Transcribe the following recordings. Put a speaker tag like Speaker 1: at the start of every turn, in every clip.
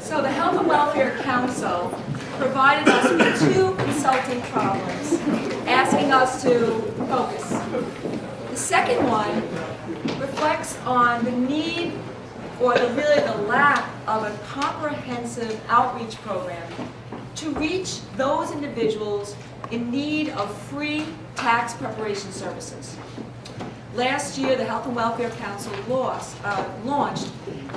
Speaker 1: So the Health and Welfare Council provided us with 2 consulting problems, asking us to focus. The second one reflects on the need, or really the lack of a comprehensive outreach program to reach those individuals in need of free tax preparation services. Last year, the Health and Welfare Council launched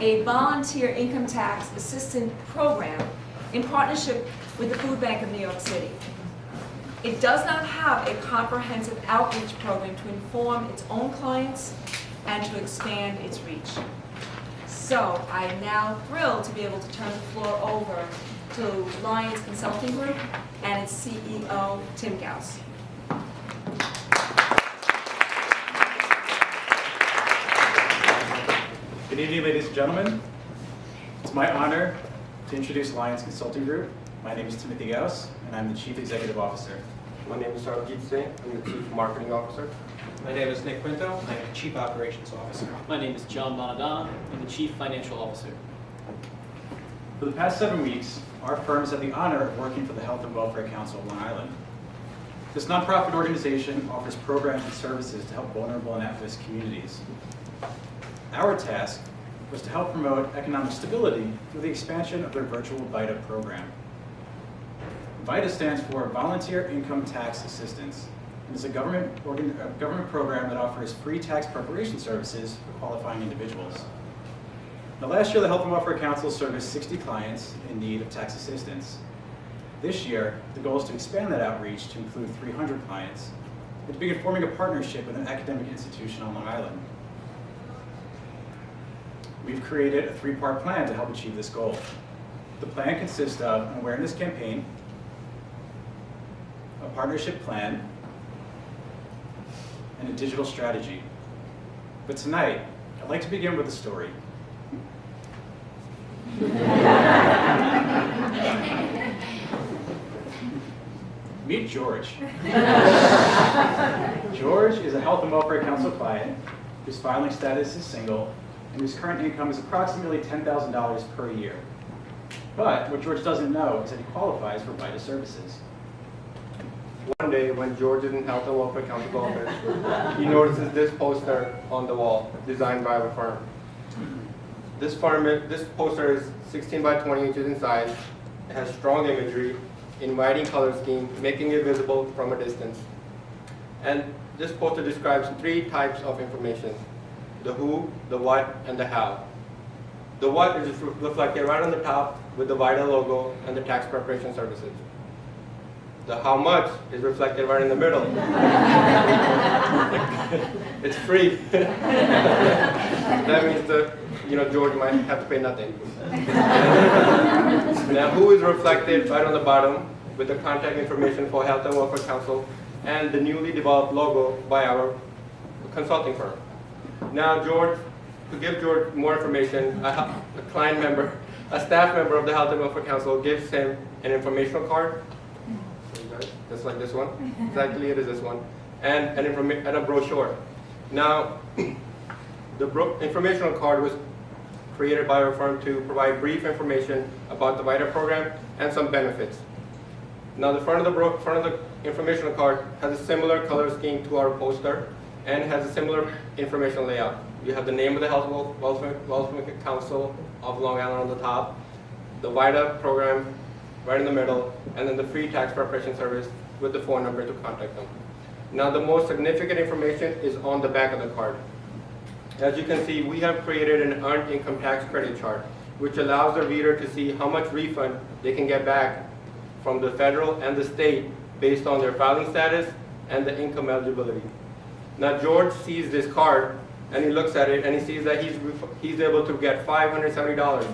Speaker 1: a volunteer income tax assistance program in partnership with the Food Bank of New York City. It does not have a comprehensive outreach program to inform its own clients and to expand its reach. So I am now thrilled to be able to turn the floor over to Lions Consulting Group and its CEO, Tim Gauss.
Speaker 2: Good evening, ladies and gentlemen. It's my honor to introduce Lions Consulting Group. My name is Timothy Gauss, and I'm the Chief Executive Officer.
Speaker 3: My name is Sarabjit Singh. I'm the Chief Marketing Officer.
Speaker 4: My name is Nick Quinto. I'm the Chief Operations Officer.
Speaker 5: My name is John Bonadonna. I'm the Chief Financial Officer.
Speaker 2: For the past 7 weeks, our firm has had the honor of working for the Health and Welfare Council of Long Island. This nonprofit organization offers programs and services to help vulnerable and at-risk communities. Our task was to help promote economic stability through the expansion of their virtual Vita program. Vita stands for Volunteer Income Tax Assistance, and is a government program that offers free tax preparation services for qualifying individuals. Now, last year, the Health and Welfare Council serviced 60 clients in need of tax assistance. This year, the goal is to expand that outreach to include 300 clients and to begin forming a partnership with an academic institution on Long Island. We've created a 3-part plan to help achieve this goal. The plan consists of an awareness campaign, a partnership plan, and a digital strategy. But tonight, I'd like to begin with a story. Meet George. George is a Health and Welfare Council client whose filing status is single and whose current income is approximately $10,000 per year. But what George doesn't know is that he qualifies for Vita services.
Speaker 3: One day, when George is in Health and Welfare Council's office, he notices this poster on the wall, designed by our firm. This poster is 16 by 20 inches in size. It has strong imagery, inviting color scheme, making it visible from a distance. And this poster describes 3 types of information: the who, the what, and the how. The what is reflected right on the top with the Vita logo and the tax preparation services. The how much is reflected right in the middle. It's free. That means George might have to pay nothing. Now, who is reflected right on the bottom with the contact information for Health and Welfare Council and the newly developed logo by our consulting firm. Now, to give George more information, a staff member of the Health and Welfare Council gives him an informational card, just like this one. Exactly, it is this one, and a brochure. Now, the informational card was created by our firm to provide brief information about the Vita program and some benefits. Now, the front of the informational card has a similar color scheme to our poster and has a similar information layout. You have the name of the Health and Welfare Council of Long Island on the top, the Vita program right in the middle, and then the free tax preparation service with the phone number to contact them. Now, the most significant information is on the back of the card. As you can see, we have created an earned income tax credit chart, which allows the reader to see how much refund they can get back from the federal and the state based on their filing status and the income eligibility. Now, George sees this card and he looks at it and he sees that he's able to get $570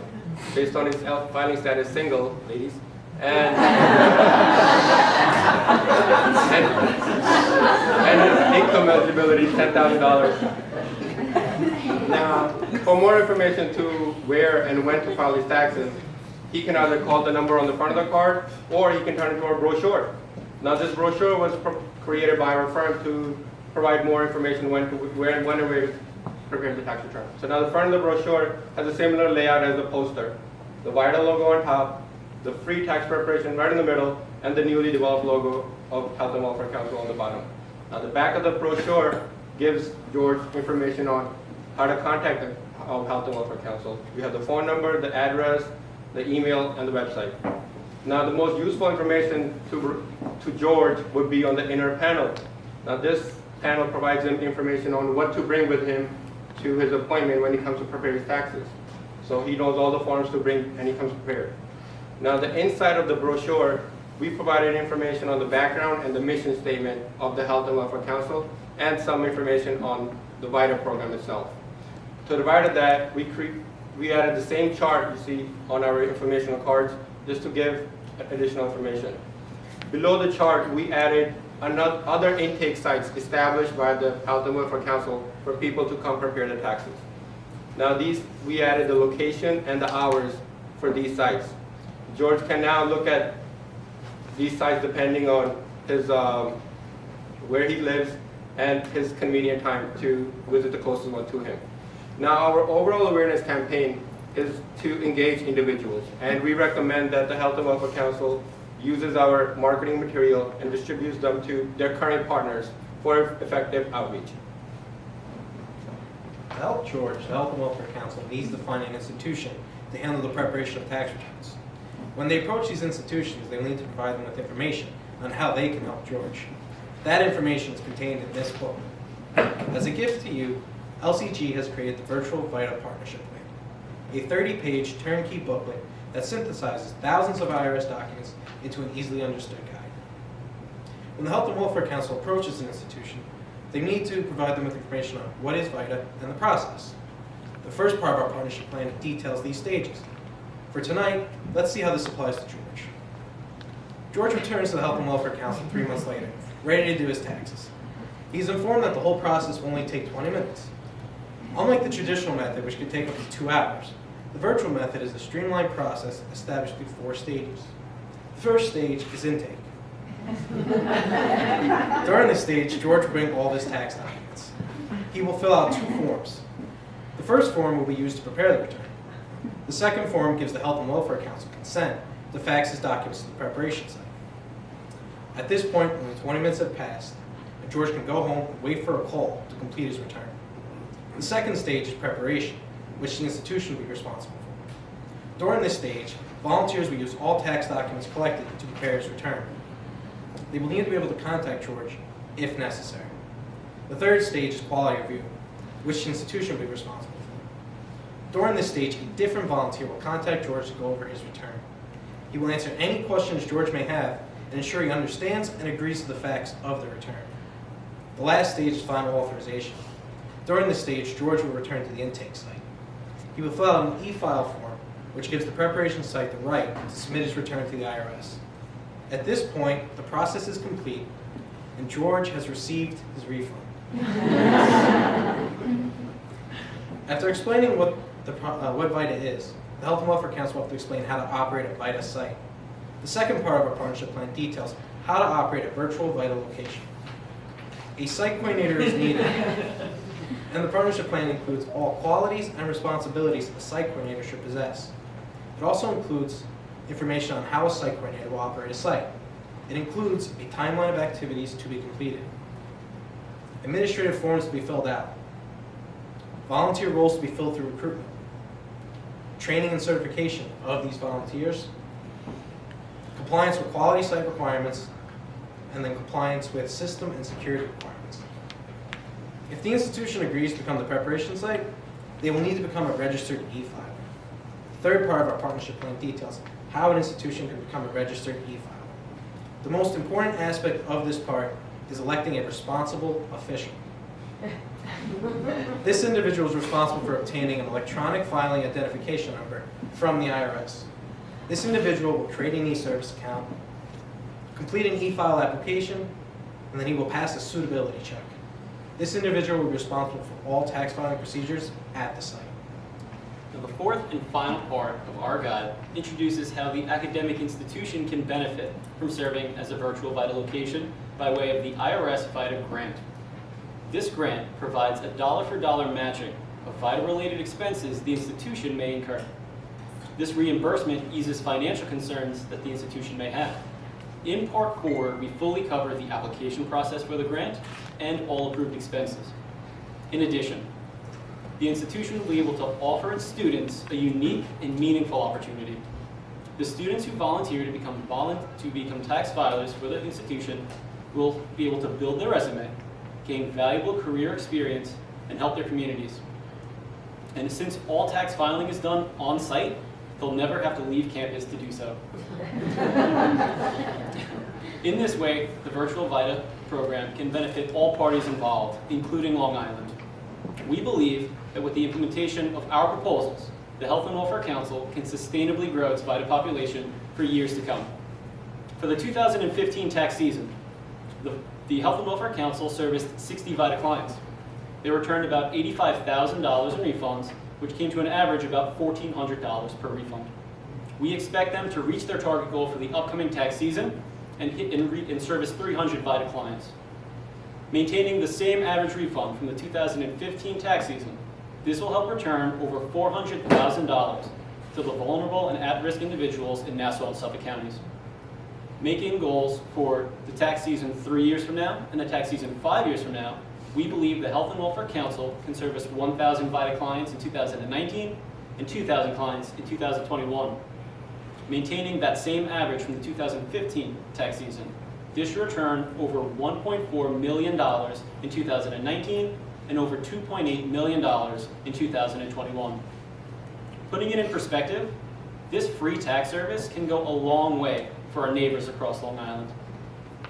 Speaker 3: based on his filing status single, ladies, and his income eligibility $10,000. Now, for more information to where and when to file his taxes, he can either call the number on the front of the card or he can turn it to our brochure. Now, this brochure was created by our firm to provide more information where and where to prepare the tax return. So now the front of the brochure has a similar layout as the poster. the Vita logo on top, the free tax preparation right in the middle, and the newly developed logo of Health and Welfare Council on the bottom. Now the back of the brochure gives George information on how to contact the Health and Welfare Council. We have the phone number, the address, the email, and the website. Now the most useful information to George would be on the inner panel. Now this panel provides him information on what to bring with him to his appointment when he comes to prepare his taxes. So he knows all the forms to bring and he comes prepared. Now the inside of the brochure, we provided information on the background and the mission statement of the Health and Welfare Council and some information on the Vita program itself. To the right of that, we added the same chart you see on our informational cards just to give additional information. Below the chart, we added other intake sites established by the Health and Welfare Council for people to come prepare their taxes. Now we added the location and the hours for these sites. George can now look at these sites depending on his where he lives and his convenient time to visit the closest one to him. Now our overall awareness campaign is to engage individuals, and we recommend that the Health and Welfare Council uses our marketing material and distributes them to their current partners for effective outreach.
Speaker 4: To help George, the Health and Welfare Council needs to find an institution to handle the preparation of tax returns. When they approach these institutions, they will need to provide them with information on how they can help George. That information is contained in this book. As a gift to you, LCG has created the Virtual Vita Partnership Plan, a 30-page turnkey booklet that synthesizes thousands of IRS documents into an easily understood guide. When the Health and Welfare Council approaches an institution, they need to provide them with information on what is Vita and the process. The first part of our partnership plan details these stages. For tonight, let's see how this applies to George. George returns to the Health and Welfare Council 3 months later, ready to do his taxes. He's informed that the whole process will only take 20 minutes. Unlike the traditional method, which could take up to 2 hours, the virtual method is a streamlined process established through 4 stages. The first stage is intake. During this stage, George will bring all of his tax documents. He will fill out 2 forms. The first form will be used to prepare the return. The second form gives the Health and Welfare Council consent to fax his documents to the preparation site. At this point, only 20 minutes have passed, and George can go home and wait for a call to complete his return. The second stage is preparation, which the institution will be responsible for. During this stage, volunteers will use all tax documents collected to prepare his return. They will need to be able to contact George if necessary. The third stage is quality review, which the institution will be responsible for. During this stage, a different volunteer will contact George to go over his return. He will answer any questions George may have and ensure he understands and agrees to the facts of the return. The last stage is final authorization. During this stage, George will return to the intake site. He will fill out an e-file form, which gives the preparation site the right to submit his return to the IRS. At this point, the process is complete, and George has received his refund. After explaining what Vita is, the Health and Welfare Council will have to explain how to operate a Vita site. The second part of our partnership plan details how to operate a virtual Vita location. A site coordinator is needed, and the partnership plan includes all qualities and responsibilities a site coordinator should possess. It also includes information on how a site coordinator will operate a site. It includes a timeline of activities to be completed, administrative forms to be filled out, volunteer roles to be filled through recruitment, training and certification of these volunteers, compliance with quality site requirements, and then compliance with system and security requirements. If the institution agrees to become the preparation site, they will need to become a registered e-filer. The third part of our partnership plan details how an institution can become a registered e-filer. The most important aspect of this part is electing a responsible official. This individual is responsible for obtaining an electronic filing identification number from the IRS. This individual will create an e-service account, complete an e-file application, and then he will pass a suitability check. This individual will be responsible for all tax filing procedures at the site.
Speaker 5: Now, the fourth and final part of our guide introduces how the academic institution can benefit from serving as a virtual Vita location by way of the IRS Vita grant. This grant provides a dollar-for-dollar matching of Vita-related expenses the institution may incur. This reimbursement eases financial concerns that the institution may have. In Part 4, we fully cover the application process for the grant and all approved expenses. In addition, the institution will be able to offer its students a unique and meaningful opportunity. The students who volunteer to become tax filers for the institution will be able to build their resume, gain valuable career experience, and help their communities. And since all tax filing is done on-site, they'll never have to leave campus to do so. In this way, the virtual Vita program can benefit all parties involved, including Long Island. We believe that with the implementation of our proposals, the Health and Welfare Council can sustainably grow its Vita population for years to come. For the 2015 tax season, the Health and Welfare Council serviced 60 Vita clients. They returned about $85,000 in refunds, which came to an average about $1,400 per refund. We expect them to reach their target goal for the upcoming tax season and service 300 Vita clients. Maintaining the same average refund from the 2015 tax season, this will help return over $400,000 to the vulnerable and at-risk individuals in Nassau and Suffolk counties. Making goals for the tax season 3 years from now and the tax season 5 years from now, we believe the Health and Welfare Council can service 1,000 Vita clients in 2019 and 2,000 clients in 2021. Maintaining that same average from the 2015 tax season, this should return over $1.4 million in 2019 and over $2.8 million in 2021. Putting it in perspective, this free tax service can go a long way for our neighbors across Long Island.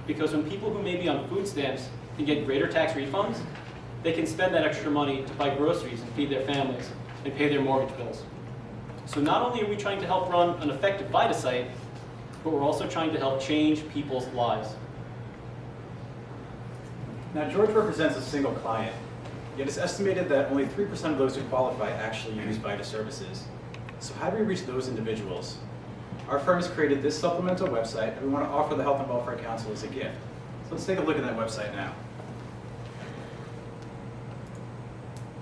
Speaker 5: Because when people who may be on food stamps can get greater tax refunds, they can spend that extra money to buy groceries and feed their families and pay their mortgage bills. So not only are we trying to help run an effective Vita site, but we're also trying to help change people's lives.
Speaker 2: Now, George represents a single client, yet it's estimated that only 3% of those who qualify actually use Vita services. So how do we reach those individuals? Our firm has created this supplemental website that we want to offer the Health and Welfare Council as a gift. So let's take a look at that website now.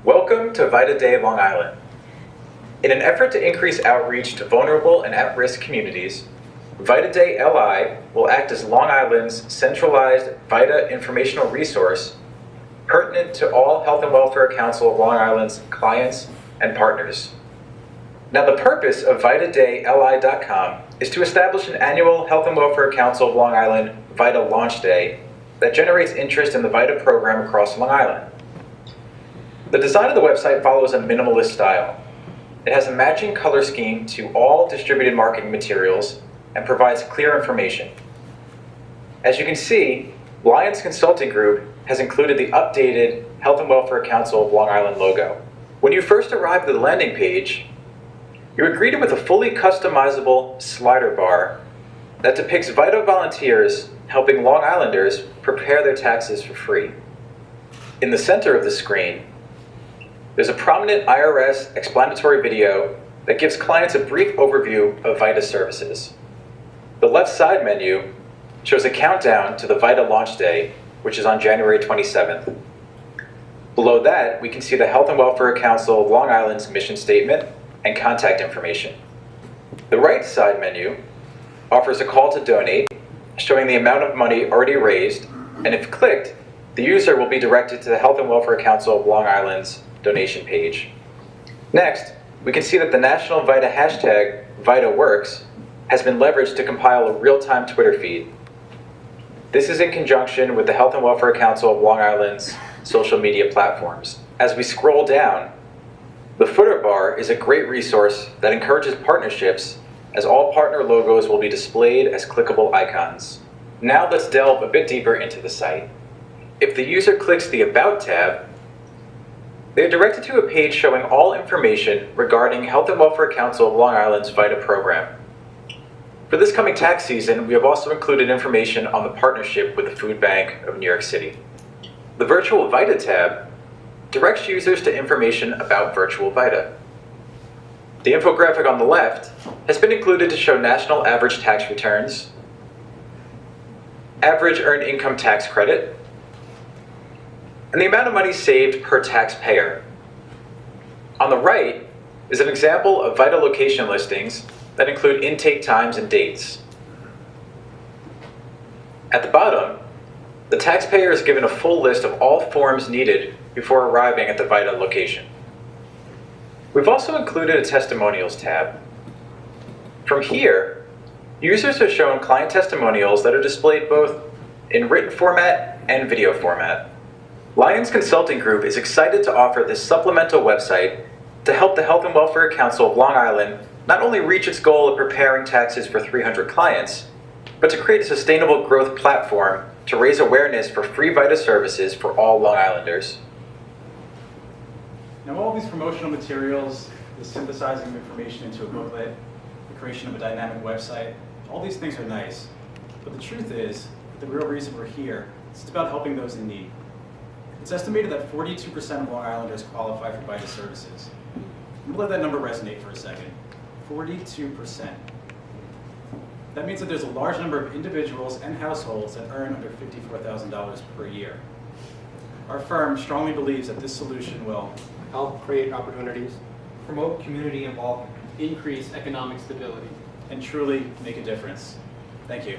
Speaker 6: Welcome to Vita Day Long Island. In an effort to increase outreach to vulnerable and at-risk communities, Vita Day LI will act as Long Island's centralized Vita informational resource pertinent to all Health and Welfare Council of Long Island's clients and partners. Now, the purpose of VitaDayLI.com is to establish an annual Health and Welfare Council of Long Island Vita Launch Day that generates interest in the Vita program across Long Island. The design of the website follows a minimalist style. It has a matching color scheme to all distributed marketing materials and provides clear information. As you can see, Lyons Consulting Group has included the updated Health and Welfare Council of Long Island logo. When you first arrive at the landing page, you are greeted with a fully customizable slider bar that depicts Vita volunteers helping Long Islanders prepare their taxes for free. In the center of the screen, there's a prominent IRS explanatory video that gives clients a brief overview of Vita services. The left side menu shows a countdown to the Vita launch day, which is on January 27th. Below that, we can see the Health and Welfare Council of Long Island's mission statement and contact information. The right side menu offers a call to donate, showing the amount of money already raised, and if clicked, the user will be directed to the Health and Welfare Council of Long Island's donation page. Next, we can see that the national Vita hashtag VitaWorks has been leveraged to compile a real-time Twitter feed. This is in conjunction with the Health and Welfare Council of Long Island's social media platforms. As we scroll down, the footer bar is a great resource that encourages partnerships, as all partner logos will be displayed as clickable icons. Now let's delve a bit deeper into the site. If the user clicks the About tab, they are directed to a page showing all information regarding Health and Welfare Council of Long Island's Vita program. For this coming tax season, we have also included information on the partnership with the Food Bank of New York City. The Virtual Vita tab directs users to information about Virtual Vita. The infographic on the left has been included to show national average tax returns, average earned income tax credit, and the amount of money saved per taxpayer. On the right is an example of Vita location listings that include intake times and dates. At the bottom, the taxpayer is given a full list of all forms needed before arriving at the Vita location. We've also included a testimonials tab. From here, users are shown client testimonials that are displayed both in written format and video format. Lions Consulting Group is excited to offer this supplemental website to help the Health and Welfare Council of Long Island not only reach its goal of preparing taxes for 300 clients, but to create a sustainable growth platform to raise awareness for free Vita services for all Long Islanders.
Speaker 2: Now, all these promotional materials, the synthesizing of information into a booklet, the creation of a dynamic website, all these things are nice. But the truth is, the real reason we're here is it's about helping those in need. It's estimated that 42% of Long Islanders qualify for Vita services. I'm gonna let that number resonate for a second. 42%. That means that there's a large number of individuals and households that earn under $54,000 per year. Our firm strongly believes that this solution will
Speaker 3: Help create opportunities.
Speaker 4: Promote community involvement.
Speaker 5: Increase economic stability.
Speaker 2: and truly make a difference. Thank you.